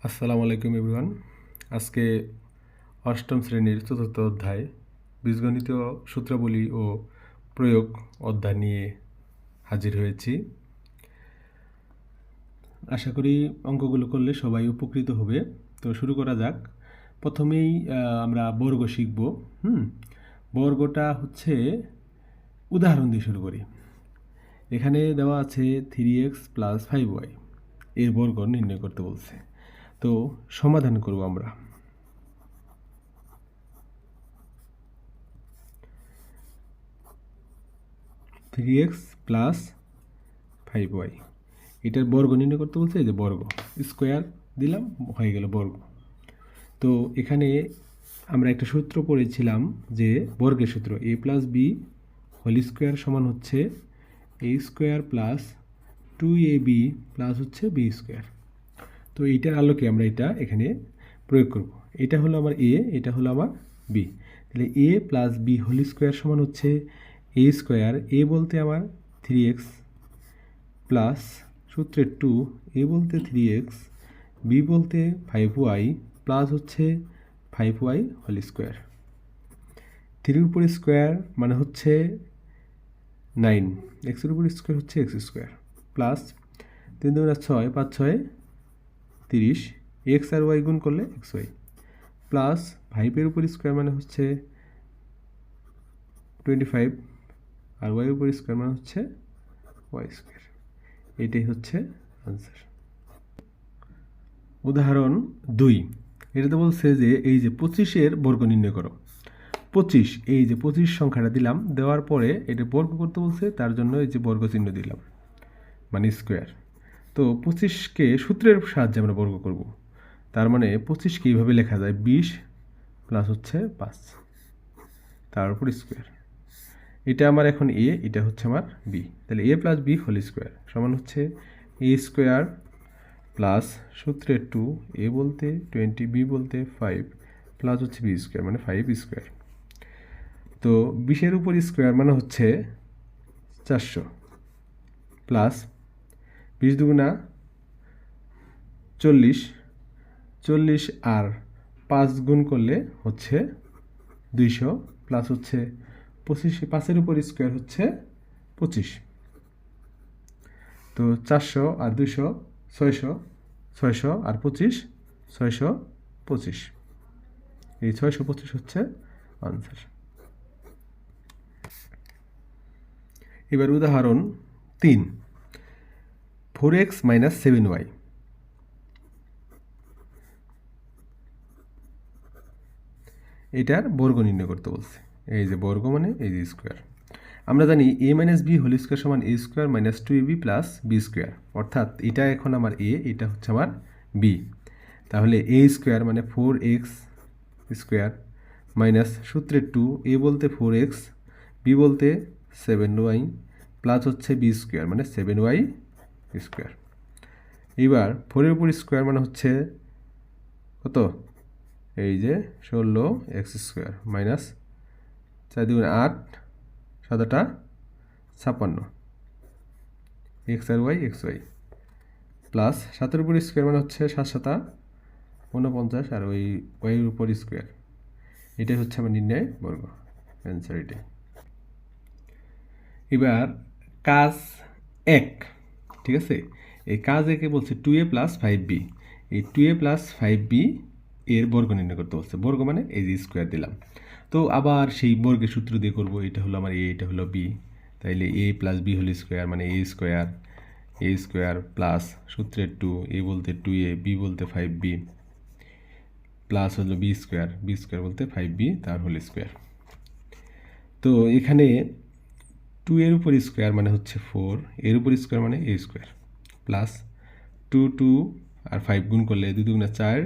আসসালামু আলাইকুম এভরিওয়ান। আজকে অষ্টম শ্রেণীর চতুর্থ অধ্যায় বীজগণিত সূত্রাবলী ও প্রয়োগ অধ্যায় নিয়ে হাজির হয়েছি। আশা করি অঙ্কগুলো করলে সবাই উপকৃত হবে। তো শুরু করা যাক। প্রথমেই আমরা বর্গ শিখব। বর্গটা হচ্ছে উদাহরণ দিয়ে শুরু করি। এখানে দেওয়া আছে 3x + 5y এর বর্গ নির্ণয় করতে বলছে। তো সমাধান করব আমরা। থ্রি এক্স প্লাস 5y এটার বর্গ নির্ণয় করতে বলছে। এই যে বর্গ, স্কোয়ার দিলাম, হয়ে গেল বর্গ। তো এখানে আমরা একটা সূত্র পড়েছিলাম যে বর্গের সূত্র a + b হোল স্কোয়ার সমান হচ্ছে a square plus 2ab plus হচ্ছে b স্কোয়ার। তো এইটার আলোকে আমরা এটা এখানে প্রয়োগ করব। এটা হলো আমার a, এটা হলো আমার b। তাহলে a + b হোল স্কোয়ার সমান হচ্ছে a স্কোয়ার, a বলতে আমার 3x প্লাস সূত্রের 2, a বলতে 3x, b বলতে 5y প্লাস হচ্ছে 5y হোল স্কোয়ার। 3 উপর স্কোয়ার মানে হচ্ছে 9, এক্সের উপর স্কোয়ার হচ্ছে এক্স স্কোয়ার প্লাস 3 2 6, 5 6 30, এক্স আর ওয়াই গুণ করলে এক্স ওয়াই প্লাস 5 উপর স্কোয়ার মানে হচ্ছে 25 আর ওয়াই উপর স্কোয়ার মানে হচ্ছে ওয়াই স্কোয়ার। এটাই হচ্ছে আনসার। উদাহরণ 2, এটাতে বলছে যে এই যে 25-এর বর্গ নির্ণয় করো। 25, এই যে 25 সংখ্যাটা দিলাম, দেওয়ার পরে এটা বর্গ করতে বলছে, তার জন্য এই যে বর্গ চিহ্ন দিলাম মানে স্কোয়ার। তো 25-কে সূত্রের সাহায্যে আমরা বর্গ করব। তার মানে 25-কে এইভাবে লেখা যায় 20 প্লাস হচ্ছে 5 তার উপর স্কোয়ার। এটা আমার এখন এ, এটা হচ্ছে আমার বি। তাহলে a + b হোল স্কোয়ার সমান হচ্ছে a স্কোয়ার প্লাস সূত্রের 2, a বলতে 20, b বলতে 5 প্লাস হচ্ছে b স্কোয়ার মানে 5 স্কোয়ার। তো 20-এর উপর স্কোয়ার মানে হচ্ছে 400 প্লাস 20 দুগুণা 40, 40 আর 5 গুণ করলে হচ্ছে 200 প্লাস হচ্ছে 25, 5-এর উপর স্কোয়ার হচ্ছে 25। তো 400 আর 200 600, 600 আর 25 625। এই 625 হচ্ছে আনসার। এবার উদাহরণ 3, 4x - 7y। এটার বর্গ নির্ণয় করতে বলছে। এই যে বর্গ মানে এই যে স্কোয়ার। আমরা জানি a - b হোল স্কোয়ার সমান a square minus 2ab plus b square. অর্থাৎ এটা এখন আমার a, এটা হচ্ছে আমার b। তাহলে a স্কোয়ার মানে 4x স্কোয়ার মাইনাস সূত্রের 2, a বলতে 4x, b বলতে 7y প্লাস হচ্ছে b স্কোয়ার মানে 7y স্কোয়ার। এবার 4-এর উপর স্কোয়ার মানে হচ্ছে কত? এই যে 16x স্কোয়ার মাইনাস 4 2 8 7টা 56 এক্স আর ওয়াই এক্স ওয়াই প্লাস 7-এর উপর স্কোয়ার মানে হচ্ছে 7 7 49 আর ওই ওয়াইয়ের উপর স্কোয়ার। এটাই হচ্ছে আমার নির্ণয় বর্গ, অ্যান্সার এটাই। এবার কাজ 1, ঠিক আছে। এই কাজ 1-এ বলছে 2a + 5b। এই 2a + 5b এর বর্গ নির্ণয় করতে বলছে। বর্গ মানে এই যে স্কোয়ার দিলাম। তো আবার সেই বর্গের সূত্র দিয়ে করব। এটা হলো আমার a, এটা হলো b। তাইলে a + b হোল স্কোয়ার মানে a স্কোয়ার প্লাস সূত্রের 2, a বলতে 2a, b বলতে 5b প্লাস হলো b স্কোয়ার বলতে 5b তার হোল স্কোয়ার। তো এখানে 2-এর উপর স্কোয়ার মানে হচ্ছে 4, এর উপর স্কোয়ার মানে a স্কোয়ার প্লাস 2 2 আর 5 গুণ করলে 2 2 4,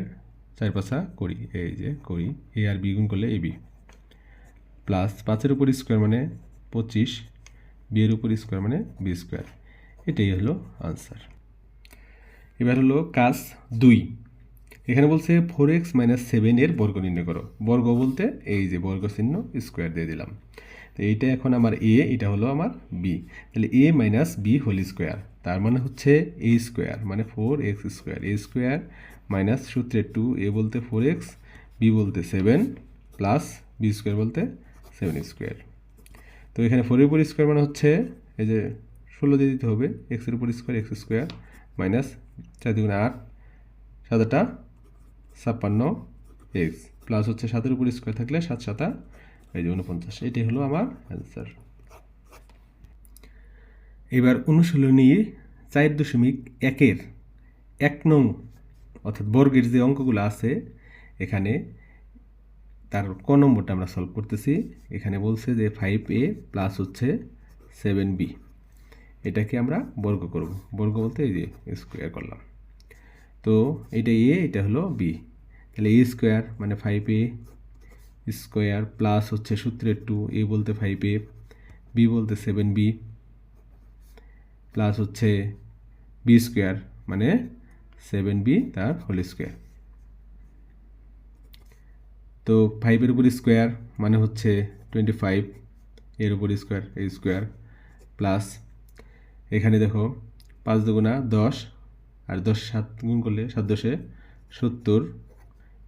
4 5 20, এই যে 20, a আর b গুণ করলে ab প্লাস 5-এর উপর স্কোয়ার মানে 25, b এর উপর স্কোয়ার মানে b স্কোয়ার। এটাই হলো আনসার। এবার হলো কাজ 2, এখানে বলছে 4x - 7 এর বর্গ নির্ণয় করো। বর্গ বলতে এই যে বর্গ চিহ্ন স্কোয়ার দিয়ে দিলাম। তো এইটা এখন আমার a, এটা হলো আমার b। তাহলে a - b হোল স্কোয়ার তার মানে হচ্ছে এ স্কোয়ার মানে 4x square, a square minus সূত্রের 2, এ বলতে 4x, বি বলতে 7 প্লাস বি স্কোয়ার বলতে 7 স্কোয়ার। তো এখানে 4 এর উপর স্কোয়ার মানে হচ্ছে এই যে 16 দিয়ে দিতে হবে, এক্সের উপর স্কোয়ার এক্স স্কোয়ার মাইনাস 4 দুগুণে 8, 7টা 56 এক্স প্লাস হচ্ছে 7-এর উপর স্কোয়ার থাকলে 7 7 এই যে 49। এটাই হলো আমার অ্যান্সার। এবার অনুশীলনী 4.1-এর 1 নং অর্থাৎ বর্গের যে অঙ্কগুলো আছে এখানে তার ক নম্বরটা আমরা সলভ করতেছি। এখানে বলছে যে 5a প্লাস হচ্ছে 7b, এটাকে আমরা বর্গ করব। বর্গ বলতে এই যে স্কোয়ার করলাম। তো এটা এ, এটা হলো বি, তাহলে এ স্কোয়ার মানে 5a স্কোয়ার প্লাস হচ্ছে সূত্রের 2, এ বলতে 5a, বি বলতে 7b প্লাস হচ্ছে বি স্কোয়ার মানে 7b তার হোল স্কোয়ার। তো 5-এর উপর স্কোয়ার মানে হচ্ছে 25, এর উপর স্কোয়ার এ স্কোয়ার প্লাস এখানে দেখো 5 দুগুণা 10 আর 10 7 গুণ করলে 7 10 70,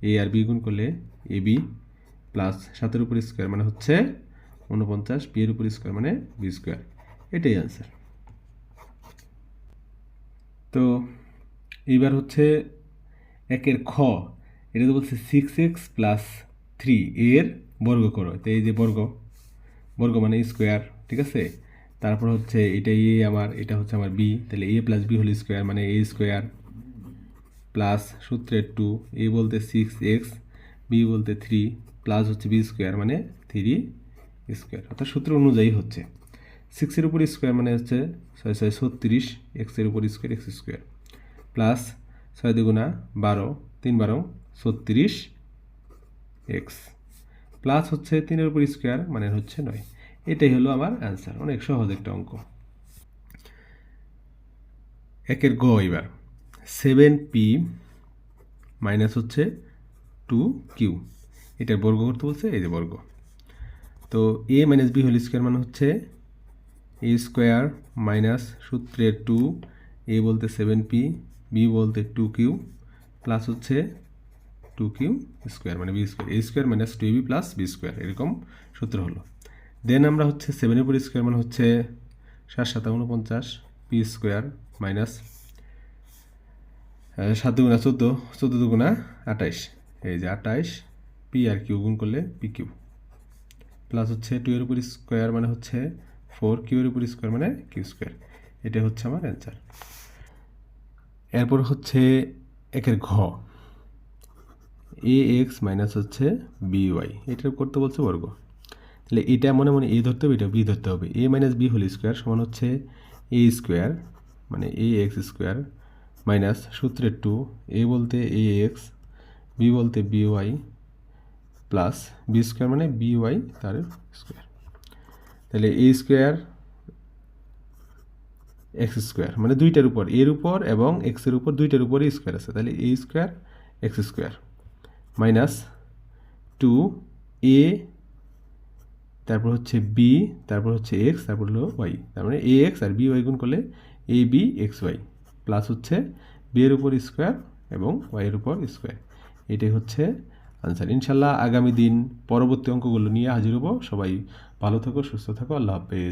এ আর বি গুণ করলে এ বি প্লাস 7-এর উপর স্কোয়ার মানে হচ্ছে 49, বি এর উপর স্কোয়ার মানে বি স্কোয়ার। এটাই অ্যান্সার। তো এইবার হচ্ছে 1-এর খ, এটা তো বলছে 6x প্লাস 3 এর বর্গ করো। তো এই যে বর্গ, বর্গ মানে স্কোয়ার, ঠিক আছে। তারপর হচ্ছে এটা এ আমার, এটা হচ্ছে আমার বি, তাহলে এ প্লাস বি হোল স্কোয়ার মানে এ স্কোয়ার প্লাস সূত্রের 2, এ বলতে 6x, বি বলতে 3 প্লাস হচ্ছে বি স্কোয়ার মানে 3 স্কোয়ার, অর্থাৎ সূত্র অনুযায়ী হচ্ছে 6-এর উপর স্কোয়ার মানে হচ্ছে 6 6 36, এক্সের উপর স্কোয়ার এক্স স্কোয়ার প্লাস 6 দুগুণা 12, 3 12 36 এক্স প্লাস হচ্ছে 3-এর উপর স্কোয়ার মানে হচ্ছে 9। এটাই হলো আমার অ্যান্সার। অনেক সহজ একটা অঙ্ক। 1-এর গ, এবার 7p মাইনাস হচ্ছে 2q, এটার বর্গ করতে বলছে, এই যে বর্গ। তো এ মাইনাস বি হোল স্কোয়ার মানে হচ্ছে এ স্কোয়ার মাইনাস সূত্রের 2, এ বলতে 7p, বি বলতে 2q প্লাস হচ্ছে 2q স্কোয়ার মানে b square, a square minus 2ab plus B square, এরকম সূত্র হলো। দেন আমরা হচ্ছে 7-এর উপর স্কোয়ার মানে হচ্ছে 7 7 49 পি স্কোয়ার মাইনাস 7 দুগুণা 14, 14 দুগুণা 28, এই যে 28 পি আর কিউ গুণ করলে পি কিউ প্লাস হচ্ছে 2-এর উপর স্কোয়ার মানে হচ্ছে 4, কিউ-এর উপর স্কোয়ার মানে কিউ স্কোয়ার। এটা হচ্ছে আমার অ্যান্সার। এরপর হচ্ছে 1-এর ঘ, এ এক্স মাইনাস হচ্ছে বি ওয়াই, এটা করতে বলছে বর্গ। তাহলে এটা মনে মনে এ ধরতে হবে, এটা বি ধরতে হবে। এ মাইনাস বি হোল স্কোয়ার সমান হচ্ছে এ স্কোয়ার মানে এ এক্স স্কোয়ার মাইনাস সূত্রের 2, এ বলতে এ এক্স, বি বলতে B Y plus B square মানে বি ওয়াই তার স্কোয়ার। তাহলে এ স্কোয়ার এক্স স্কোয়ার মানে দুইটার উপর, এর উপর এবং এক্সের উপর দুইটার উপরই স্কোয়ার আছে, তাহলে এ square x square minus 2a, তারপর হচ্ছে বি, তারপর হচ্ছে এক্স, তারপর হলো ওয়াই, তার মানে এ এক্স আর বি ওয়াই গুণ করলে A B x Y plus হচ্ছে বি এর উপর স্কোয়ার এবং ওয়াই এর উপর স্কোয়ার। এটাই হচ্ছে আনসার। ইনশাল্লাহ আগামী দিন পরবর্তী অঙ্কগুলো নিয়ে হাজির হব। সবাই ভালো থাকো, সুস্থ থাকো, আল্লাহ হাফেজ।